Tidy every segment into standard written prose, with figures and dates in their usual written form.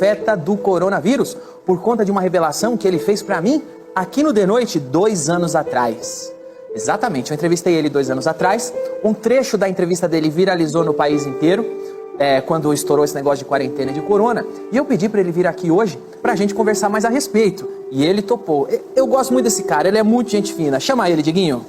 profeta do coronavírus, por conta de uma revelação que ele fez para mim aqui no The Noite 2 anos atrás. Exatamente, eu entrevistei ele 2 anos atrás, um trecho da entrevista dele viralizou no país inteiro, quando estourou esse negócio de quarentena e de corona, e eu pedi para ele vir aqui hoje pra gente conversar mais a respeito, e ele topou. Eu gosto muito desse cara, ele é muito gente fina. Chama ele, Diguinho.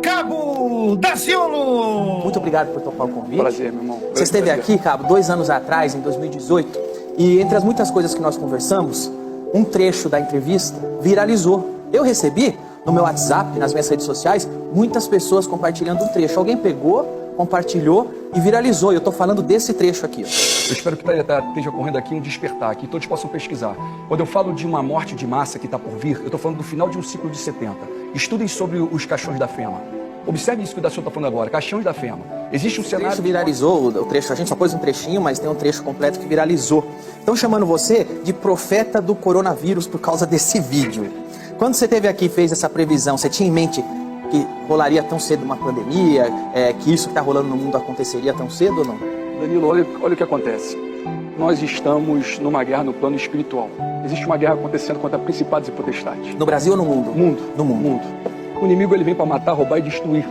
Cabo Daciolo! Muito obrigado por topar o convite. Prazer, meu irmão. Você esteve aqui, Cabo, 2 anos atrás, em 2018, e entre as muitas coisas que nós conversamos, um trecho da entrevista viralizou. Eu recebi no meu WhatsApp, nas minhas redes sociais, muitas pessoas compartilhando um trecho. Alguém pegou, compartilhou e viralizou. Eu tô falando desse trecho aqui. Eu espero que esteja ocorrendo aqui um despertar, que todos possam pesquisar. Quando eu falo de uma morte de massa que está por vir, eu estou falando do final de um ciclo de 70. Estudem sobre os caixões da FEMA. Observe isso que o Daciolo está falando agora, caixões da FEMA. Existe um cenário... O trecho viralizou, o trecho, a gente só pôs um trechinho, mas tem um trecho completo que viralizou. Estão chamando você de profeta do coronavírus por causa desse vídeo. Quando você esteve aqui e fez essa previsão, você tinha em mente que rolaria tão cedo uma pandemia, que isso que está rolando no mundo aconteceria tão cedo ou não? Danilo, olha o que acontece. Nós estamos numa guerra no plano espiritual. Existe uma guerra acontecendo contra principados e potestades. No Brasil ou no mundo? Mundo. No mundo. Mundo. O inimigo ele vem para matar, roubar e destruir.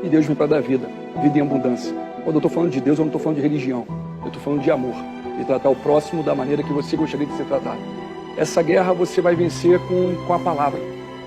E Deus vem para dar vida. Vida em abundância. Quando eu estou falando de Deus, eu não estou falando de religião. Eu estou falando de amor. De tratar o próximo da maneira que você gostaria de ser tratado. Essa guerra você vai vencer com a palavra.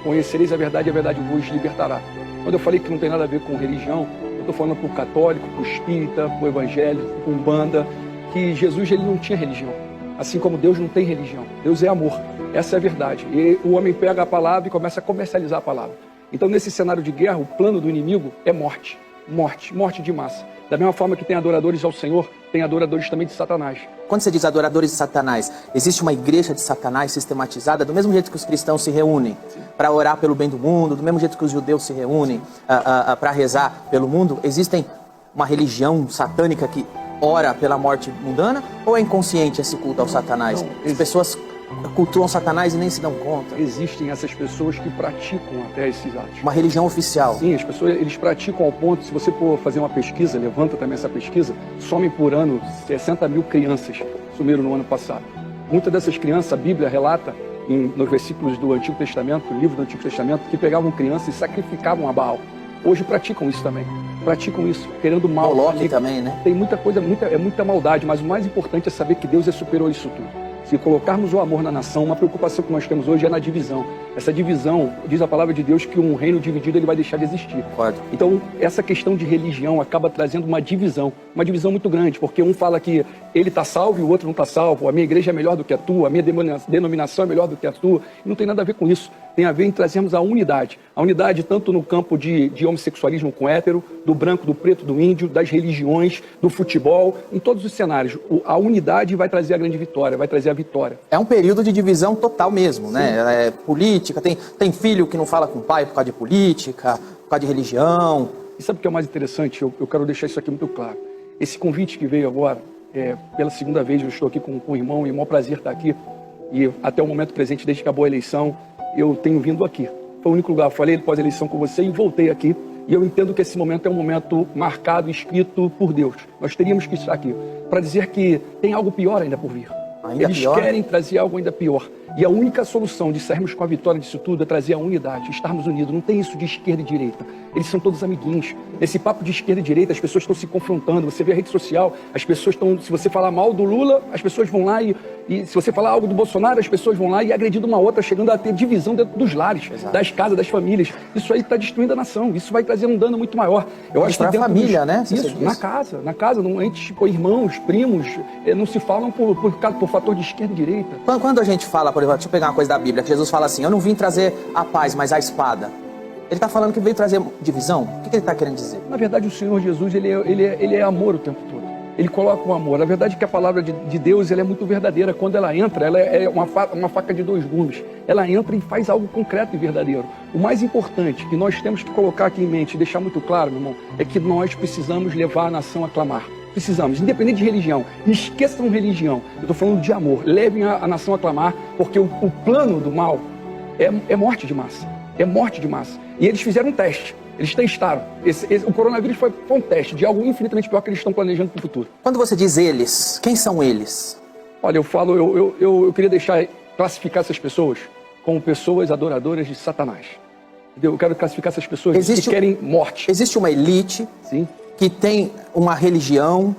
Conhecereis a verdade e a verdade vos libertará. Quando eu falei que não tem nada a ver com religião, eu estou falando para o católico, para o espírita, para o evangélico, para o umbanda, que Jesus ele não tinha religião. Assim como Deus não tem religião. Deus é amor. Essa é a verdade. E o homem pega a palavra e começa a comercializar a palavra. Então, nesse cenário de guerra, o plano do inimigo é morte. Morte. Morte de massa. Da mesma forma que tem adoradores ao Senhor, tem adoradores também de Satanás. Quando você diz adoradores de Satanás, existe uma igreja de Satanás sistematizada, do mesmo jeito que os cristãos se reúnem para orar pelo bem do mundo, do mesmo jeito que os judeus se reúnem para rezar pelo mundo, existem uma religião satânica que ora pela morte mundana, ou é inconsciente esse culto ao Satanás? As pessoas cultuam Satanás e nem se dão conta. Existem essas pessoas que praticam até esses atos. Uma religião oficial. Sim, as pessoas eles praticam ao ponto, se você for fazer uma pesquisa, levanta também essa pesquisa, somem por ano 60 mil crianças sumiram no ano passado. Muitas dessas crianças, a Bíblia relata, nos versículos do Antigo Testamento, no livro do Antigo Testamento, que pegavam crianças e sacrificavam a Baal. Hoje praticam isso também. Praticam isso, querendo mal. Moloque também, né? Tem muita coisa, muita maldade, mas o mais importante é saber que Deus é superior a isso tudo. Se colocarmos o amor na nação, uma preocupação que nós temos hoje é na divisão. Essa divisão, diz a palavra de Deus que um reino dividido ele vai deixar de existir. Pode. Então, essa questão de religião acaba trazendo uma divisão muito grande, porque um fala que ele está salvo e o outro não está salvo, a minha igreja é melhor do que a tua, a minha denominação é melhor do que a tua. Não tem nada a ver com isso. Tem a ver em trazermos a unidade. A unidade tanto no campo de homossexualismo com hétero, do branco, do preto, do índio, das religiões, do futebol, em todos os cenários. A unidade vai trazer a grande vitória, vai trazer a vitória. É um período de divisão total mesmo, né? Política, tem filho que não fala com o pai por causa de política, por causa de religião. E sabe o que é mais interessante? Eu quero deixar isso aqui muito claro. Esse convite que veio agora, pela segunda vez eu estou aqui com o irmão e é um maior prazer estar aqui. E até o momento presente, desde que acabou a eleição, eu tenho vindo aqui. Foi o único lugar, eu falei pós-eleição com você e voltei aqui. E eu entendo que esse momento é um momento marcado, escrito por Deus. Nós teríamos que estar aqui para dizer que tem algo pior ainda por vir. Eles querem trazer algo ainda pior. E a única solução de sairmos com a vitória disso tudo é trazer a unidade, estarmos unidos. Não tem isso de esquerda e direita. Eles são todos amiguinhos. Esse papo de esquerda e direita, as pessoas estão se confrontando. Você vê a rede social, as pessoas estão... Se você falar mal do Lula, as pessoas vão lá e se você falar algo do Bolsonaro, as pessoas vão lá e agredindo uma outra, chegando a ter divisão dentro dos lares, das casas, das famílias. Isso aí está destruindo a nação. Isso vai trazer um dano muito maior. Eu acho que a família, né? Isso, na casa. A gente, tipo, irmãos, primos, não se falam por fator de esquerda e direita. Quando a gente fala, por exemplo, deixa eu pegar uma coisa da Bíblia, que Jesus fala assim, eu não vim trazer a paz, mas a espada. Ele está falando que veio trazer divisão? O que ele está querendo dizer? Na verdade, o Senhor Jesus, ele é amor o tempo todo. Ele coloca o amor. A verdade é que a palavra de Deus ela é muito verdadeira. Quando ela entra, ela é uma faca de dois gumes. Ela entra e faz algo concreto e verdadeiro. O mais importante que nós temos que colocar aqui em mente e deixar muito claro, meu irmão, é que nós precisamos levar a nação a clamar. Precisamos, independente de religião. Esqueçam religião. Eu estou falando de amor. Levem a nação a clamar, porque o plano do mal é morte de massa. É morte de massa. E eles fizeram um teste. Eles testaram. O coronavírus foi um teste de algo infinitamente pior que eles estão planejando para o futuro. Quando você diz eles, quem são eles? Olha, eu queria classificar essas pessoas como pessoas adoradoras de Satanás. Entendeu? Eu quero classificar essas pessoas que querem morte. Existe uma elite Sim. que tem uma religião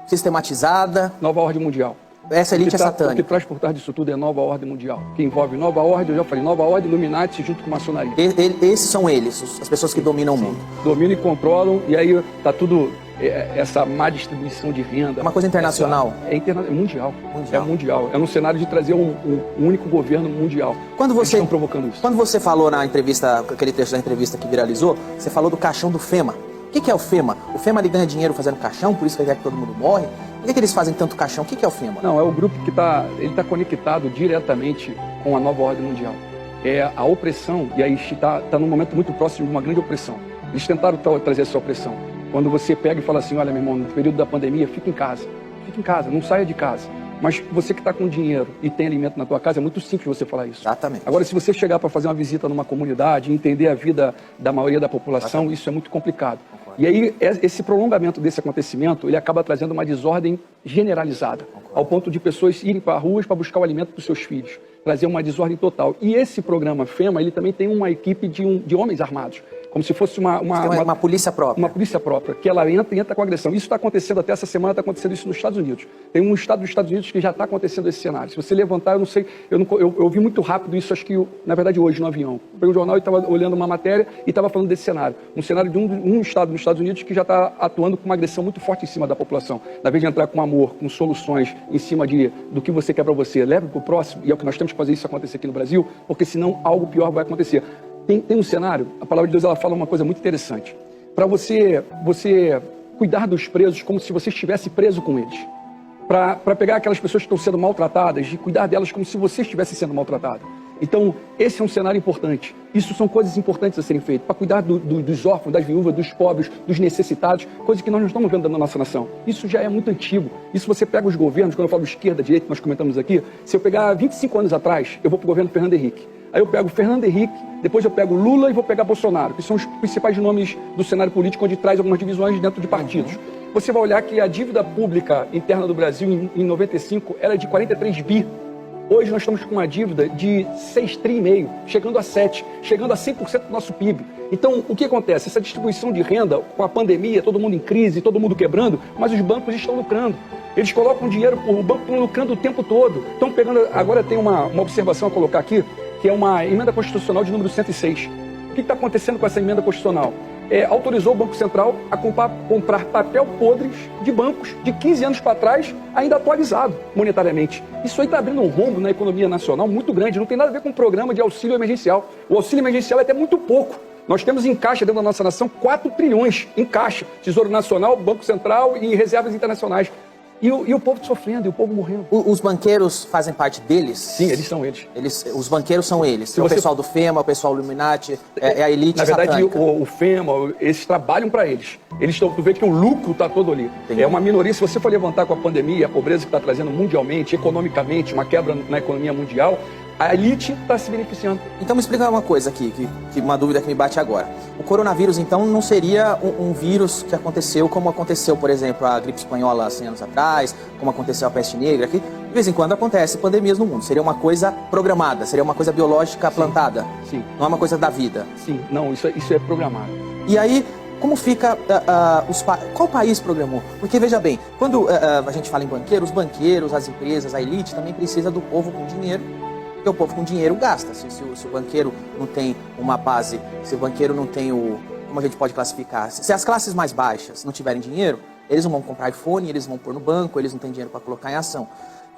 sistematizada. Nova ordem mundial. Essa elite é satânica. O que traz por trás disso tudo é nova ordem mundial. Que envolve nova ordem, eu já falei, nova ordem, Illuminati junto com maçonaria. Esses são eles, as pessoas que dominam o mundo. Dominam e controlam, e aí tá tudo, essa má distribuição de renda. É uma coisa internacional? É mundial. É mundial. É num cenário de trazer um único governo mundial. Eles estão provocando isso. Quando você falou na entrevista, aquele trecho da entrevista que viralizou, você falou do caixão do FEMA. O que é o FEMA? O FEMA ele ganha dinheiro fazendo caixão, por isso que ele quer que todo mundo morre. Por que eles fazem tanto caixão? O que é o FEMA? Não, é o grupo que está conectado diretamente com a nova ordem mundial. É a opressão, e aí está num momento muito próximo de uma grande opressão. Eles tentaram trazer essa opressão. Quando você pega e fala assim, olha, meu irmão, no período da pandemia, fica em casa, não saia de casa. Mas você que está com dinheiro e tem alimento na tua casa, é muito simples você falar isso. Exatamente. Agora, se você chegar para fazer uma visita numa comunidade e entender a vida da maioria da população, exatamente, isso é muito complicado. Concordo. E aí, esse prolongamento desse acontecimento, ele acaba trazendo uma desordem generalizada, concordo, ao ponto de pessoas irem para ruas para buscar o alimento para os seus filhos, trazer uma desordem total. E esse programa FEMA, ele também tem uma equipe de homens armados, como se fosse uma polícia própria. Uma polícia própria, que ela entra com agressão. Isso está acontecendo até essa semana, está acontecendo isso nos Estados Unidos. Tem um estado dos Estados Unidos que já está acontecendo esse cenário. Se você levantar, eu não sei, eu vi muito rápido isso, acho que, na verdade, hoje no avião. Eu peguei um jornal e estava olhando uma matéria e estava falando desse cenário. Um cenário de um estado nos Estados Unidos que já está atuando com uma agressão muito forte em cima da população. Na vez de entrar com amor, com soluções em cima do que você quer para você, leve para o próximo, e é o que nós temos que fazer isso acontecer aqui no Brasil, porque senão algo pior vai acontecer. Tem um cenário, a palavra de Deus ela fala uma coisa muito interessante. Para você cuidar dos presos como se você estivesse preso com eles. Para pegar aquelas pessoas que estão sendo maltratadas, de cuidar delas como se você estivesse sendo maltratado. Então, esse é um cenário importante. Isso são coisas importantes a serem feitas. Para cuidar dos órfãos, das viúvas, dos pobres, dos necessitados, coisas que nós não estamos vendo na nossa nação. Isso já é muito antigo. Isso você pega os governos, quando eu falo esquerda, direita, nós comentamos aqui, se eu pegar 25 anos atrás, eu vou para o governo Fernando Henrique. Aí eu pego Fernando Henrique, depois eu pego Lula e vou pegar Bolsonaro, que são os principais nomes do cenário político, onde traz algumas divisões dentro de partidos. Você vai olhar que a dívida pública interna do Brasil em 95 era de 43 bi. Hoje nós estamos com uma dívida de 6,5 tri, chegando a 7, chegando a 100% do nosso PIB. Então, o que acontece? Essa distribuição de renda, com a pandemia, todo mundo em crise, todo mundo quebrando, mas os bancos estão lucrando. Eles colocam dinheiro, o banco está lucrando o tempo todo. Estão pegando, agora tem uma observação a colocar aqui, que é uma emenda constitucional de número 106. O que está acontecendo com essa emenda constitucional? Autorizou o Banco Central a comprar papel podres de bancos de 15 anos para trás, ainda atualizado monetariamente. Isso aí está abrindo um rombo na economia nacional muito grande, não tem nada a ver com o programa de auxílio emergencial. O auxílio emergencial é até muito pouco. Nós temos em caixa dentro da nossa nação 4 trilhões em caixa. Tesouro Nacional, Banco Central e reservas internacionais. E o povo sofrendo, e o povo morrendo. Os banqueiros fazem parte deles? Sim, eles são eles. Os banqueiros são eles. O pessoal do FEMA, o pessoal do Illuminati, é a elite satânica. Na verdade, o FEMA, eles trabalham para eles. Tu vê que o lucro está todo ali. Entendi. É uma minoria. Se você for levantar com a pandemia, a pobreza que está trazendo mundialmente, economicamente, uma quebra na economia mundial, a elite está se beneficiando. Então me explica uma coisa aqui, uma dúvida que me bate agora. O coronavírus, então, não seria um vírus que aconteceu como aconteceu, por exemplo, a gripe espanhola 100 anos atrás, como aconteceu a peste negra aqui? De vez em quando acontece pandemias no mundo. Seria uma coisa programada, seria uma coisa biológica plantada. Sim. Não é uma coisa da vida. Sim, não, isso é programado. E aí, como fica, qual país programou? Porque, veja bem, quando a gente fala em banqueiros, os banqueiros, as empresas, a elite também precisa do povo com dinheiro. Porque o povo com dinheiro gasta. Se o banqueiro não tem uma base, se o banqueiro não tem como a gente pode classificar? Se as classes mais baixas não tiverem dinheiro, eles não vão comprar iPhone, eles vão pôr no banco, eles não têm dinheiro para colocar em ação.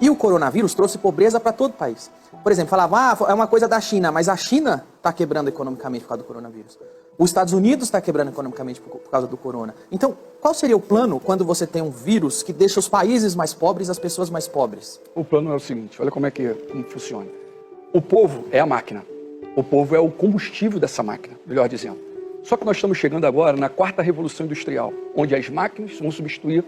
E o coronavírus trouxe pobreza para todo o país. Por exemplo, falava, é uma coisa da China, mas a China está quebrando economicamente por causa do coronavírus. Os Estados Unidos está quebrando economicamente por causa do corona. Então, qual seria o plano quando você tem um vírus que deixa os países mais pobres e as pessoas mais pobres? O plano é o seguinte, olha como funciona. O povo é a máquina. O povo é o combustível dessa máquina, melhor dizendo. Só que nós estamos chegando agora na 4ª revolução industrial, onde as máquinas vão substituir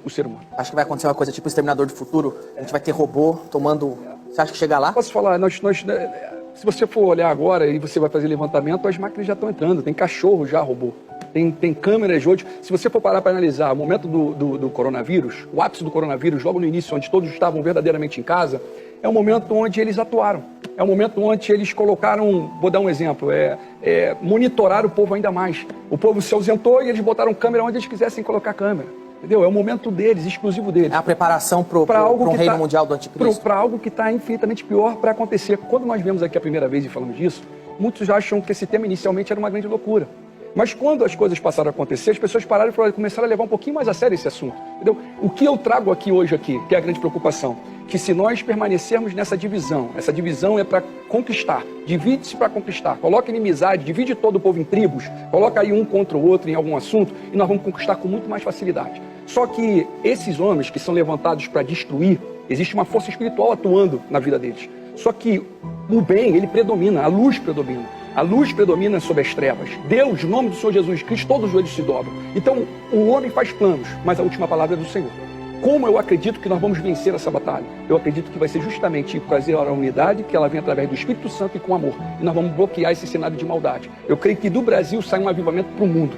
o ser humano. Acho que vai acontecer uma coisa tipo Exterminador do Futuro. A gente vai ter robô tomando... Você acha que chega lá? Posso falar, se você for olhar agora e você vai fazer levantamento, as máquinas já estão entrando. Tem cachorro já robô. tem câmeras hoje. Se você for parar para analisar o momento do coronavírus, o ápice do coronavírus, logo no início, onde todos estavam verdadeiramente em casa, é o momento onde eles atuaram. É o momento onde eles colocaram, vou dar um exemplo, monitorar o povo ainda mais. O povo se ausentou e eles botaram câmera onde eles quisessem colocar câmera. Entendeu? É o momento deles, exclusivo deles. É a preparação para um reino mundial do anticristo. Para algo que está infinitamente pior para acontecer. Quando nós viemos aqui a primeira vez e falamos disso, muitos acham que esse tema inicialmente era uma grande loucura. Mas quando as coisas passaram a acontecer, as pessoas pararam e começaram a levar um pouquinho mais a sério esse assunto. Entendeu? O que eu trago aqui hoje, que é a grande preocupação, que se nós permanecermos nessa divisão, essa divisão é para conquistar, divide-se para conquistar, coloca inimizade, divide todo o povo em tribos, coloca aí um contra o outro em algum assunto e nós vamos conquistar com muito mais facilidade. Só que esses homens que são levantados para destruir, existe uma força espiritual atuando na vida deles. Só que o bem, ele predomina, a luz predomina. A luz predomina sobre as trevas. Deus, no nome do Senhor Jesus Cristo, todos os joelhos se dobram. Então, o homem faz planos, mas a última palavra é do Senhor. Como eu acredito que nós vamos vencer essa batalha? Eu acredito que vai ser justamente trazer a unidade, que ela vem através do Espírito Santo e com amor. E nós vamos bloquear esse cenário de maldade. Eu creio que do Brasil sai um avivamento para o mundo.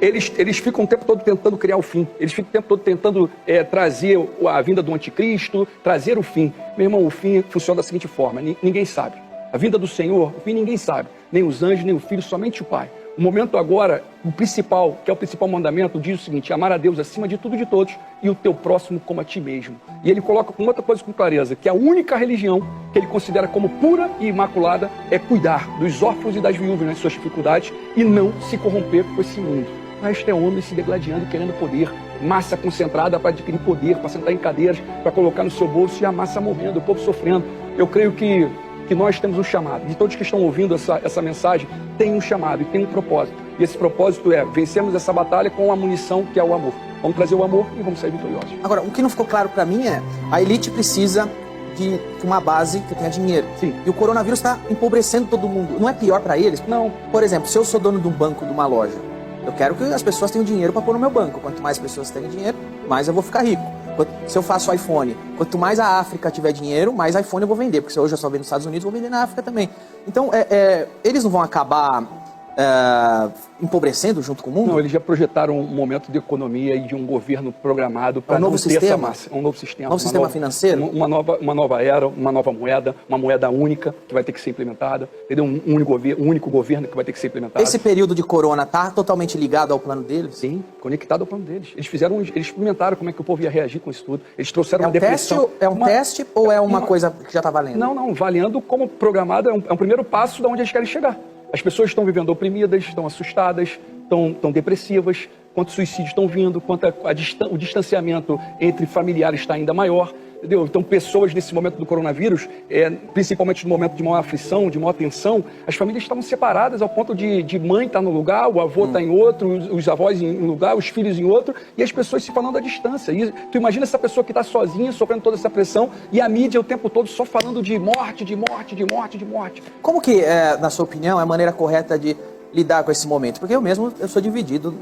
Eles ficam o tempo todo tentando criar o fim. Eles ficam o tempo todo tentando trazer a vinda do anticristo, trazer o fim. Meu irmão, o fim funciona da seguinte forma, ninguém sabe. A vinda do Senhor, o fim ninguém sabe. Nem os anjos, nem o Filho, somente o Pai. O momento agora, o principal, que é o principal mandamento, diz o seguinte: amar a Deus acima de tudo e de todos e o teu próximo como a ti mesmo. E ele coloca com outra coisa com clareza, que a única religião que ele considera como pura e imaculada é cuidar dos órfãos e das viúvas nas suas dificuldades e não se corromper com esse mundo. O resto é homem se degladiando, querendo poder, massa concentrada para adquirir poder, para sentar em cadeiras, para colocar no seu bolso e a massa morrendo, o povo sofrendo. Eu creio que nós temos um chamado, e todos que estão ouvindo essa mensagem têm um chamado e têm um propósito. E esse propósito é vencermos essa batalha com a munição que é o amor. Vamos trazer o amor e vamos sair vitoriosos. Agora, o que não ficou claro para mim é, a elite precisa de uma base que tenha dinheiro. Sim. E o coronavírus está empobrecendo todo mundo. Não é pior para eles? Não. Por exemplo, se eu sou dono de um banco, de uma loja, eu quero que as pessoas tenham dinheiro para pôr no meu banco. Quanto mais pessoas têm dinheiro, mais eu vou ficar rico. Se eu faço iPhone, quanto mais a África tiver dinheiro, mais iPhone eu vou vender. Porque se hoje eu só vendo nos Estados Unidos, eu vou vender na África também. Então, eles não vão acabar empobrecendo junto com o mundo? Não, eles já projetaram um momento de economia e de um governo programado para não ter essa massa. Um novo sistema. Novo sistema financeiro? Uma nova era, uma nova moeda, uma moeda única que vai ter que ser implementada. Entendeu? Um único governo que vai ter que ser implementado. Esse período de corona está totalmente ligado ao plano deles? Sim, conectado ao plano deles. Eles experimentaram como é que o povo ia reagir com isso tudo. Eles trouxeram uma depressão. Teste ou é uma coisa que já está valendo? Não, valendo como programado, é um primeiro passo de onde eles querem chegar. As pessoas estão vivendo oprimidas, estão assustadas, estão depressivas, quantos suicídios estão vindo, quanto o distanciamento entre familiares está ainda maior. Entendeu? Então, pessoas nesse momento do coronavírus, principalmente no momento de maior aflição, de maior tensão, as famílias estavam separadas ao ponto de mãe estar num lugar, o avô está em outro, os avós em um lugar, os filhos em outro, e as pessoas se falando à distância. E tu imagina essa pessoa que está sozinha, sofrendo toda essa pressão, e a mídia o tempo todo só falando de morte, de morte, de morte, de morte. Como que, na sua opinião, é a maneira correta de lidar com esse momento? Porque eu sou dividido.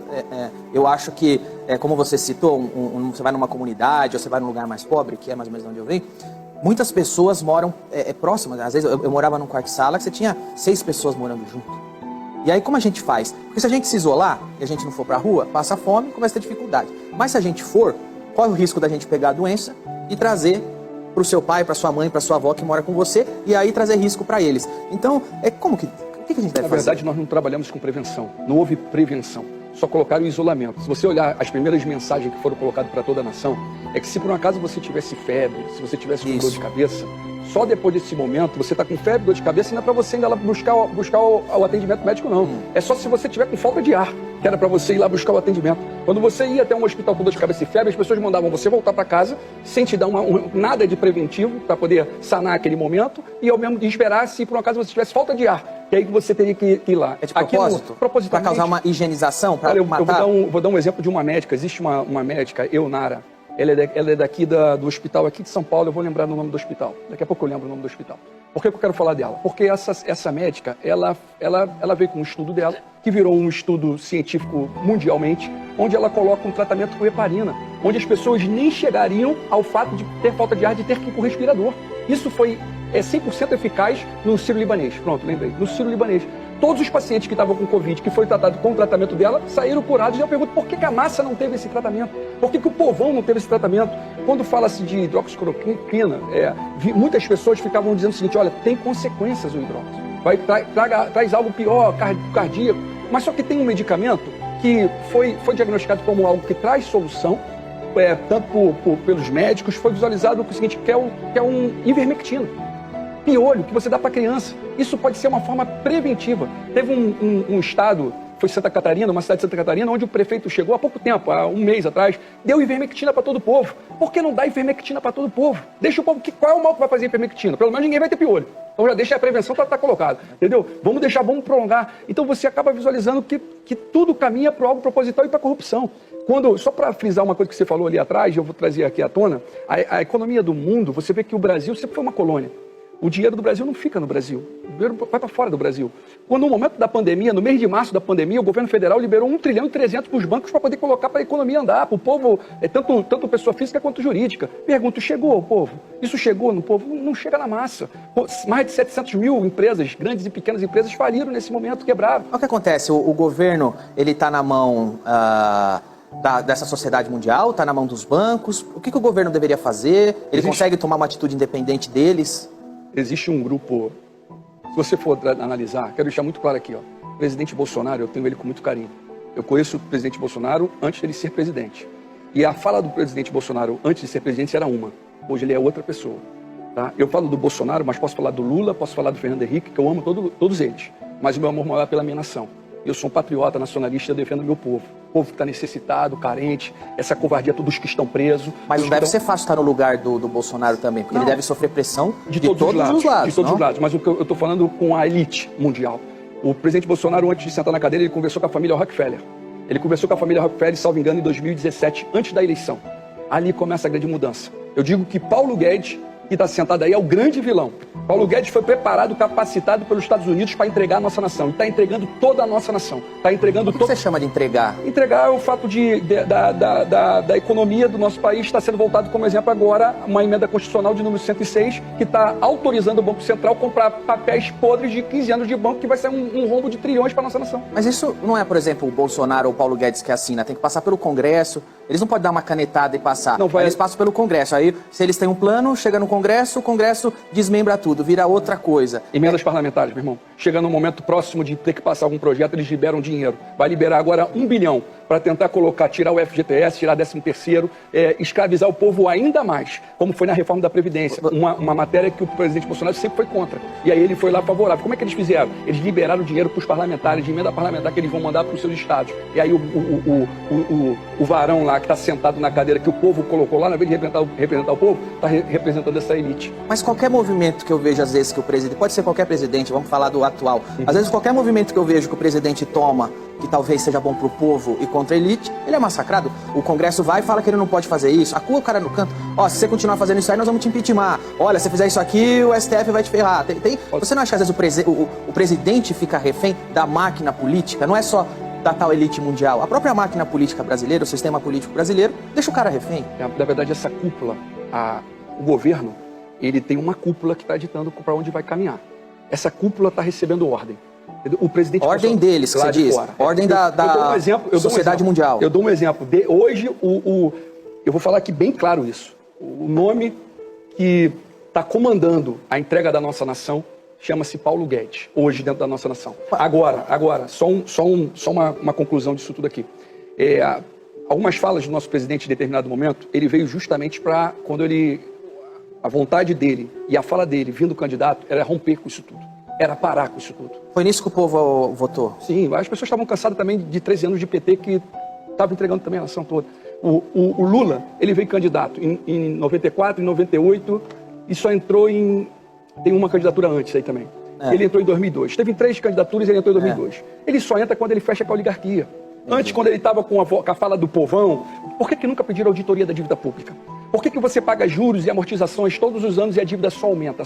Eu acho que, como você citou, você vai numa comunidade ou você vai num lugar mais pobre, que é mais ou menos onde eu venho, muitas pessoas moram próximas. Às vezes eu morava num quarto-sala que você tinha 6 pessoas morando junto. E aí como a gente faz? Porque se a gente se isolar e a gente não for pra rua, passa fome e começa a ter dificuldade. Mas se a gente for, corre o risco da gente pegar a doença e trazer pro seu pai, pra sua mãe, pra sua avó que mora com você, e aí trazer risco pra eles. Então, o que a gente deve fazer? Na verdade, nós não trabalhamos com prevenção. Não houve prevenção. Só colocaram o isolamento. Se você olhar as primeiras mensagens que foram colocadas para toda a nação, é que se por um acaso você tivesse febre, se você tivesse com dor de cabeça, só depois desse momento, você está com febre, dor de cabeça, não é para você ainda lá buscar o atendimento médico, não. É só se você tiver com falta de ar, que era para você ir lá buscar o atendimento. Quando você ia até um hospital com dor de cabeça e febre, as pessoas mandavam você voltar para casa sem te dar nada de preventivo para poder sanar aquele momento e ao mesmo esperar se por um acaso você tivesse falta de ar. Que aí você teria que ir lá. É de propósito? Para causar uma higienização? Olha, eu vou dar um exemplo de uma médica. Existe uma médica, Eunara. Ela é daqui do hospital aqui de São Paulo. Eu vou lembrar o nome do hospital. Daqui a pouco eu lembro o nome do hospital. Por que eu quero falar dela? Porque essa médica, ela veio com um estudo dela, que virou um estudo científico mundialmente, onde ela coloca um tratamento com heparina, onde as pessoas nem chegariam ao fato de ter falta de ar, de ter que ir com o respirador. Isso foi 100% eficaz no Sírio-Libanês. Pronto, lembrei. No Sírio-Libanês. todos os pacientes que estavam com Covid, que foi tratado com o tratamento dela, saíram curados. E eu pergunto, por que a massa não teve esse tratamento? Por que o povão não teve esse tratamento? Quando fala-se de hidroxicloroquina, muitas pessoas ficavam dizendo o seguinte, olha, tem consequências o hidróxido. Traz algo pior, cardíaco. Mas só que tem um medicamento que foi diagnosticado como algo que traz solução, tanto pelos médicos, foi visualizado o seguinte, que é um ivermectina. Piolho, que você dá para criança. Isso pode ser uma forma preventiva. Teve um estado, foi Santa Catarina, uma cidade de Santa Catarina, onde o prefeito chegou há pouco tempo, há um mês atrás, deu ivermectina para todo o povo. Por que não dá ivermectina para todo o povo? Deixa o povo, qual é o mal que vai fazer ivermectina? Pelo menos ninguém vai ter piolho. Então já deixa a prevenção para estar colocada, entendeu? Vamos prolongar. Então você acaba visualizando que tudo caminha para algo proposital e para a corrupção. Só para frisar uma coisa que você falou ali atrás, eu vou trazer aqui à tona, a economia do mundo, você vê que o Brasil sempre foi uma colônia. O dinheiro do Brasil não fica no Brasil, o dinheiro vai para fora do Brasil. Quando no momento da pandemia, no mês de março da pandemia, o governo federal liberou 1,3 trilhão para os bancos para poder colocar para a economia andar, para o povo, tanto pessoa física quanto jurídica. Pergunto, chegou ao povo? Isso chegou no povo? Não chega na massa. Mais de 700 mil empresas, grandes e pequenas empresas, faliram nesse momento, quebraram. O que acontece? O governo, ele está na mão dessa sociedade mundial, está na mão dos bancos. O que o governo deveria fazer? Ele consegue tomar uma atitude independente deles? Existe um grupo, se você for analisar, quero deixar muito claro aqui, o presidente Bolsonaro, eu tenho ele com muito carinho. Eu conheço o presidente Bolsonaro antes dele ser presidente. E a fala do presidente Bolsonaro antes de ser presidente era uma. Hoje ele é outra pessoa. Tá? Eu falo do Bolsonaro, mas posso falar do Lula, posso falar do Fernando Henrique, que eu amo todos eles. Mas o meu amor maior é pela minha nação. Eu sou um patriota nacionalista, eu defendo o meu povo. O povo que está necessitado, carente, essa covardia, todos que estão presos. Mas não deve ser fácil estar no lugar do Bolsonaro também, porque ele deve sofrer pressão de todos os lados. De todos os lados, mas eu estou falando com a elite mundial. O presidente Bolsonaro, antes de sentar na cadeira, ele conversou com a família Rockefeller. Ele conversou com a família Rockefeller, salvo engano, em 2017, antes da eleição. Ali começa a grande mudança. Eu digo que Paulo Guedes, que está sentado aí, é o grande vilão. Paulo Guedes foi preparado, capacitado pelos Estados Unidos para entregar a nossa nação. E está entregando toda a nossa nação. Está entregando O que você chama de entregar? Entregar é o fato da economia do nosso país está sendo voltado como exemplo agora uma emenda constitucional de número 106, que está autorizando o Banco Central a comprar papéis podres de 15 anos de banco, que vai ser um rombo de trilhões para a nossa nação. Mas isso não é, por exemplo, o Bolsonaro ou o Paulo Guedes que assina. Tem que passar pelo Congresso. Eles não podem dar uma canetada e passar. Não vai... Eles passam pelo Congresso. Aí, se eles têm um plano, chega no Congresso, o Congresso desmembra tudo, vira outra coisa. Emendas parlamentares, meu irmão. Chega no momento próximo de ter que passar algum projeto, eles liberam dinheiro. Vai liberar agora 1 bilhão para tentar tirar o FGTS, tirar 13º, escravizar o povo ainda mais, como foi na reforma da Previdência. Uma matéria que o presidente Bolsonaro sempre foi contra. E aí ele foi lá favorável. Como é que eles fizeram? Eles liberaram dinheiro para os parlamentares, de emenda parlamentar que eles vão mandar para os seus estados. E aí o varão lá que está sentado na cadeira que o povo colocou lá, na vez de representar o povo, está representando essa elite. Mas qualquer movimento que eu vejo, às vezes, que o presidente... Pode ser qualquer presidente, vamos falar do atual. Às vezes, qualquer movimento que eu vejo que o presidente toma, que talvez seja bom para o povo e contra a elite, ele é massacrado. O Congresso vai e fala que ele não pode fazer isso. Acua o cara no canto. Ó, se você continuar fazendo isso aí, nós vamos te impeachment. Olha, se você fizer isso aqui, o STF vai te ferrar. Você não acha que às vezes o presidente fica refém da máquina política? Não é só da tal elite mundial. A própria máquina política brasileira, o sistema político brasileiro, deixa o cara refém. Na verdade, essa cúpula, o governo, ele tem uma cúpula que está ditando para onde vai caminhar. Essa cúpula está recebendo ordem. O presidente ordem deles, que você diz. Ordem da sociedade mundial. Eu dou um exemplo. Hoje, eu vou falar aqui bem claro isso. O nome que está comandando a entrega da nossa nação chama-se Paulo Guedes, hoje dentro da nossa nação. Agora, só uma conclusão disso tudo aqui. Algumas falas do nosso presidente em determinado momento, ele veio justamente para, a vontade dele e a fala dele, vindo candidato, era romper com isso tudo. Era parar com isso tudo. Foi nisso que o povo votou? Sim, as pessoas estavam cansadas também de 13 anos de PT que estava entregando também a nação toda. O Lula, ele veio candidato em 94, em 98 e só entrou tem uma candidatura antes aí também. Ele entrou em 2002. Teve 3 candidaturas e ele entrou em 2002. Ele só entra quando ele fecha com a oligarquia. Antes, quando ele estava com a fala do povão, por que nunca pediram auditoria da dívida pública? Por que você paga juros e amortizações todos os anos e a dívida só aumenta,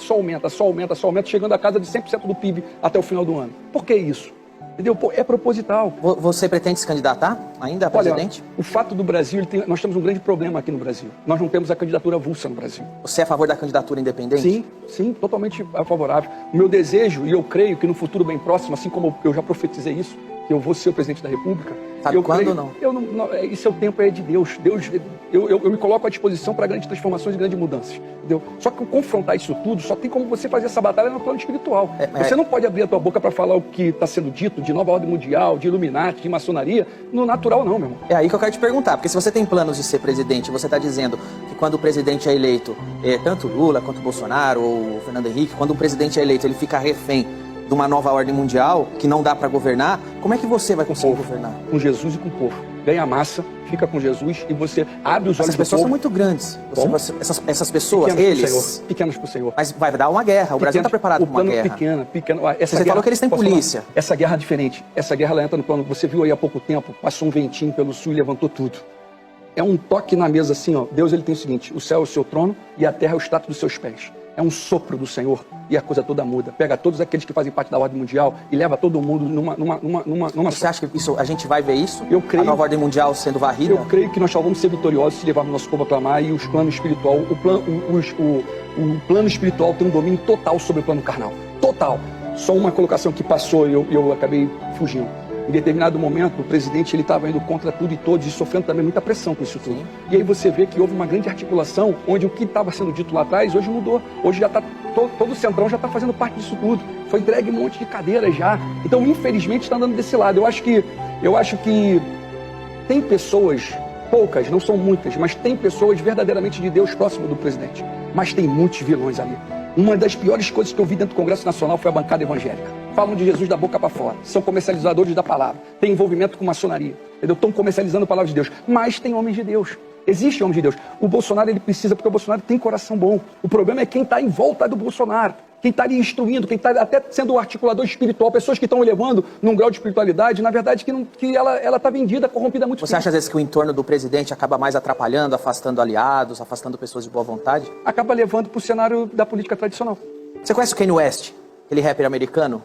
chegando à casa de 100% do PIB até o final do ano? Por que isso? Entendeu? Pô, é proposital. Você pretende se candidatar ainda a presidente? Olha, o fato do Brasil, nós temos um grande problema aqui no Brasil. Nós não temos a candidatura avulsa no Brasil. Você é a favor da candidatura independente? Sim, sim, totalmente favorável. O meu desejo, e eu creio que no futuro bem próximo, assim como eu já profetizei isso, que eu vou ser o presidente da República. Sabe quando ou não? Isso é o tempo de Deus. Eu me coloco à disposição para grandes transformações e grandes mudanças. Entendeu? Só que confrontar isso tudo, só tem como você fazer essa batalha no plano espiritual. Você não pode abrir a tua boca para falar o que está sendo dito de nova ordem mundial, de Illuminati, de maçonaria, no natural não, meu irmão. É aí que eu quero te perguntar, porque se você tem planos de ser presidente, você está dizendo que quando o presidente é eleito, tanto Lula quanto Bolsonaro ou Fernando Henrique, quando o presidente é eleito, ele fica refém de uma nova ordem mundial, que não dá para governar, como é que você vai conseguir governar? Com Jesus e com o povo. Ganha massa, fica com Jesus e você abre os olhos do povo. Essas pessoas são muito grandes. Essas pessoas, pequenas pro Senhor. Mas vai dar uma guerra. O Brasil não está preparado para uma guerra. Pequena. Você falou que eles têm polícia. Essa guerra é diferente. Essa guerra ela entra no plano. Você viu aí há pouco tempo, passou um ventinho pelo sul e levantou tudo. É um toque na mesa assim, ó. Deus ele tem o seguinte: o céu é o seu trono e a terra é o estrato dos seus pés. É um sopro do Senhor e a coisa toda muda. Pega todos aqueles que fazem parte da ordem mundial e leva todo mundo numa... Você acha que a gente vai ver isso? Eu creio. A nova ordem mundial sendo varrida? Eu creio que nós só vamos ser vitoriosos se levarmos nosso povo a clamar e os planos espiritual, o plano espiritual tem um domínio total sobre o plano carnal. Total. Só uma colocação que passou e eu acabei fugindo. Em determinado momento, o presidente estava indo contra tudo e todos e sofrendo também muita pressão com isso tudo. Sim. E aí você vê que houve uma grande articulação, onde o que estava sendo dito lá atrás, hoje mudou. Hoje já está todo o Centrão já está fazendo parte disso tudo. Foi entregue um monte de cadeiras já. Então, infelizmente, está andando desse lado. Eu acho que tem pessoas, poucas, não são muitas, mas tem pessoas verdadeiramente de Deus próximo do presidente. Mas tem muitos vilões ali. Uma das piores coisas que eu vi dentro do Congresso Nacional foi a bancada evangélica. Falam de Jesus da boca para fora, são comercializadores da palavra, tem envolvimento com maçonaria, entendeu? Estão comercializando a palavra de Deus, mas tem homens de Deus, existe homem de Deus. O Bolsonaro ele precisa, porque o Bolsonaro tem coração bom. O problema é quem está em volta do Bolsonaro, quem está ali instruindo, quem está até sendo o articulador espiritual, pessoas que estão elevando num grau de espiritualidade, na verdade que ela está vendida, corrompida há muito tempo. Você acha às vezes que o entorno do presidente acaba mais atrapalhando, afastando aliados, afastando pessoas de boa vontade? Acaba levando para o cenário da política tradicional. Você conhece o Kanye West, aquele rapper americano?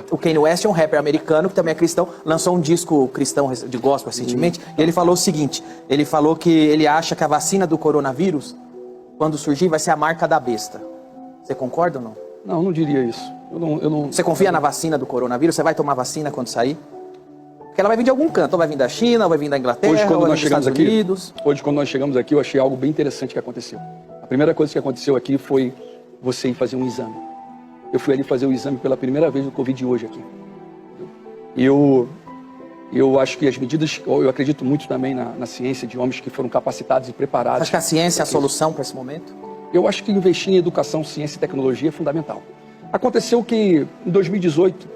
O Kanye West é um rapper americano que também é cristão, lançou um disco cristão de gospel recentemente, e ele falou o seguinte, ele falou que ele acha que a vacina do coronavírus, quando surgir, vai ser a marca da besta. Você concorda ou não? Não, não diria isso. Eu não... Você confia na vacina do coronavírus? Você vai tomar vacina quando sair? Porque ela vai vir de algum canto, ou vai vir da China, ou vai vir da Inglaterra, ou vai vir dos Estados Unidos. Hoje, quando nós chegamos aqui, eu achei algo bem interessante que aconteceu. A primeira coisa que aconteceu aqui foi você ir fazer um exame. Eu fui ali fazer o exame pela primeira vez do Covid hoje aqui. Eu acho que as medidas, eu acredito muito também na ciência de homens que foram capacitados e preparados. Você acha que a ciência é a solução para esse momento? Eu acho que investir em educação, ciência e tecnologia é fundamental. Aconteceu que em 2018,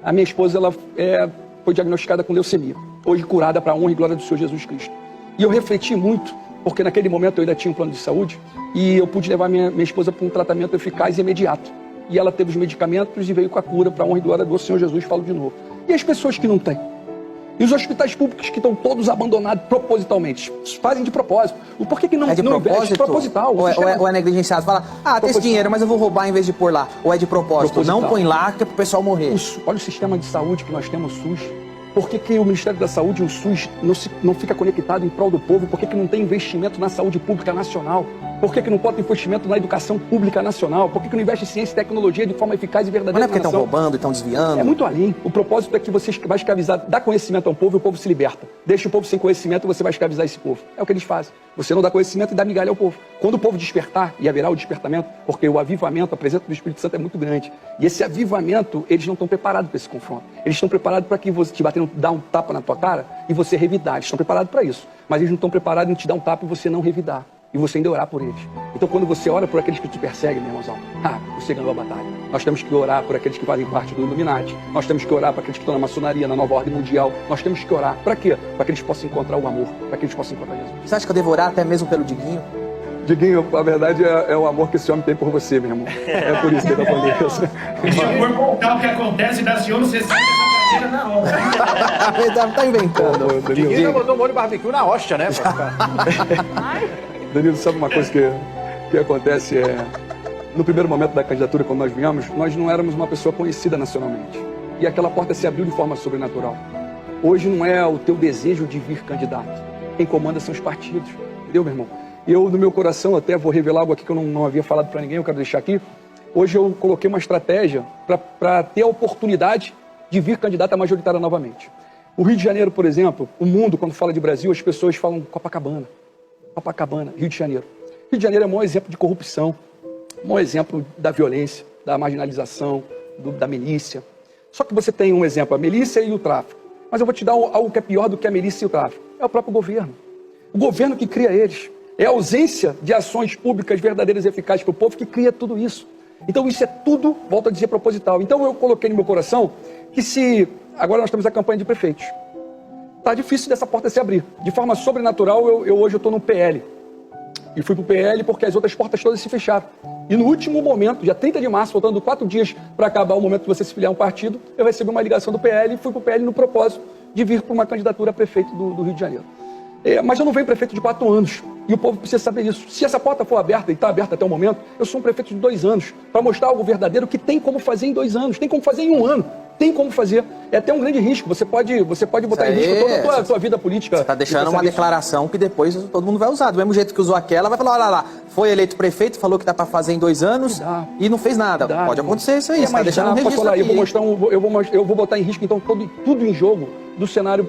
a minha esposa ela foi diagnosticada com leucemia, hoje curada para a honra e glória do Senhor Jesus Cristo. E eu refleti muito, porque naquele momento eu ainda tinha um plano de saúde e eu pude levar minha esposa para um tratamento eficaz e imediato. E ela teve os medicamentos e veio com a cura para a honra e glória do Senhor Jesus, falo de novo. E as pessoas que não têm? E os hospitais públicos que estão todos abandonados propositalmente? Fazem de propósito. Por que não, é de não propósito? Investe? Proposital. Ou é negligenciado? Fala, tem esse dinheiro, mas eu vou roubar em vez de pôr lá. Ou é de propósito? Proposital. Não põe lá que é pro pessoal morrer. Olha o sistema de saúde que nós temos, o SUS. Por que o Ministério da Saúde e o SUS não fica conectado em prol do povo? Por que não tem investimento na saúde pública nacional? Por que não pode ter investimento na educação pública nacional? Por que não investe em ciência e tecnologia de forma eficaz e verdadeira? Não é porque estão roubando, estão desviando? É muito além. O propósito é que você vai escravizar, dá conhecimento ao povo e o povo se liberta. Deixa o povo sem conhecimento e você vai escravizar esse povo. É o que eles fazem. Você não dá conhecimento e dá migalha ao povo. Quando o povo despertar, e haverá o despertamento, porque o avivamento, a presença do Espírito Santo é muito grande. E esse avivamento, eles não estão preparados para esse confronto. Eles estão preparados para que você te bater, dar um tapa na tua cara e você revidar. Eles estão preparados para isso. Mas eles não estão preparados em te dar um tapa e você não revidar. E você ainda orar por eles. Então, quando você ora por aqueles que te perseguem, meu irmãozão, você ganhou a batalha. Nós temos que orar por aqueles que fazem parte do Illuminati. Nós temos que orar para aqueles que estão na maçonaria, na nova ordem mundial. Nós temos que orar. Para quê? Para que eles possam encontrar o amor. Para que eles possam encontrar Jesus. Você acha que eu devo orar até mesmo pelo Diguinho? Diguinho, a verdade é o amor que esse homem tem por você, meu irmão. É por isso que ele está falando isso. Se eu for contar o que acontece da senhora, você sai dessa cadeira na hora. Tá inventando. Diguinho botou molho barbecue na hóstia, né? Danilo, sabe uma coisa que acontece? No primeiro momento da candidatura, quando nós viemos, nós não éramos uma pessoa conhecida nacionalmente. e aquela porta se abriu de forma sobrenatural. Hoje não é o teu desejo de vir candidato. Quem comanda são os partidos. Entendeu, meu irmão? Eu, no meu coração, até vou revelar algo aqui que eu não havia falado para ninguém, eu quero deixar aqui. Hoje eu coloquei uma estratégia para ter a oportunidade de vir candidato à majoritária novamente. O Rio de Janeiro, por exemplo, o mundo, quando fala de Brasil, as pessoas falam Copacabana. Copacabana, Rio de Janeiro. Rio de Janeiro é o maior exemplo de corrupção, o maior exemplo da violência, da marginalização, da milícia. Só que você tem um exemplo, a milícia e o tráfico. Mas eu vou te dar algo que é pior do que a milícia e o tráfico. É o próprio governo. O governo que cria eles. É a ausência de ações públicas verdadeiras e eficazes para o povo que cria tudo isso. Então isso é tudo, volto a dizer, proposital. Então eu coloquei no meu coração que se... Agora nós temos a campanha de prefeitos. Está difícil dessa porta se abrir. De forma sobrenatural, hoje eu estou no PL. E fui para o PL porque as outras portas todas se fecharam. E no último momento, dia 30 de março, faltando 4 dias para acabar o momento de você se filiar a um partido, eu recebi uma ligação do PL e fui para o PL no propósito de vir para uma candidatura a prefeito do Rio de Janeiro. Mas eu não venho prefeito de 4 anos. E o povo precisa saber isso. Se essa porta for aberta, e está aberta até o momento, eu sou um prefeito de 2 anos, para mostrar algo verdadeiro que tem como fazer em 2 anos, tem como fazer em 1 ano, tem como fazer. É até um grande risco. Você pode botar em risco toda a tua vida política. Você está deixando uma declaração que depois todo mundo vai usar. Do mesmo jeito que usou aquela, vai falar, olha lá, foi eleito prefeito, falou que dá para fazer em 2 anos e não fez nada. Pode acontecer isso aí. Você está deixando um registro aqui. Eu vou botar em risco, então, tudo em jogo do cenário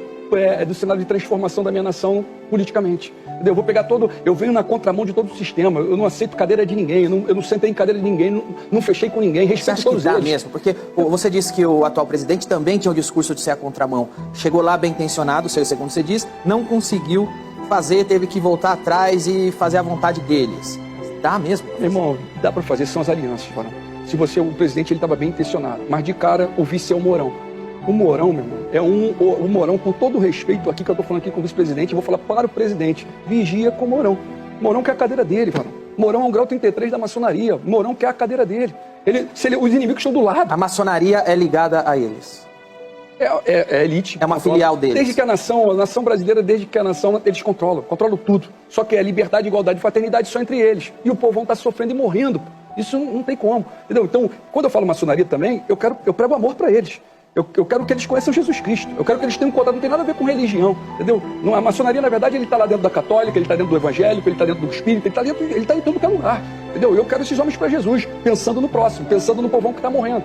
de transformação da minha nação politicamente. Eu vou pegar eu venho na contramão de todo o sistema, eu não aceito cadeira de ninguém, eu não sentei em cadeira de ninguém, não fechei com ninguém, respeito todos eles. Você acha que dá mesmo? Porque você disse que o atual presidente também tinha o discurso de ser a contramão. Chegou lá bem intencionado, segundo você diz, não conseguiu fazer, teve que voltar atrás e fazer a vontade deles. Dá mesmo? Meu irmão, dá para fazer, são as alianças, Varão. Se o presidente ele estava bem intencionado, mas de cara o vice é o Mourão. O Mourão, meu irmão, o Mourão, com todo o respeito aqui que eu estou falando aqui com o vice-presidente, eu vou falar para o presidente, vigia com o Mourão. Mourão quer a cadeira dele, Varão. Mourão é um grau 33 da maçonaria. Mourão quer a cadeira dele. Os inimigos estão do lado. A maçonaria é ligada a eles. É elite. É uma filial deles. Desde que a nação brasileira, eles controlam tudo. Só que é liberdade, igualdade e fraternidade só entre eles. E o povão está sofrendo e morrendo. Isso não tem como. Entendeu? Então, quando eu falo maçonaria também, eu prego amor para eles. Eu quero que eles conheçam Jesus Cristo. Eu quero que eles tenham contato, não tem nada a ver com religião, entendeu? A maçonaria, na verdade, ele está lá dentro da católica, ele está dentro do evangélico, ele está dentro do espírita, ele está em todo lugar, entendeu? Eu quero esses homens para Jesus, pensando no próximo, pensando no povão que está morrendo.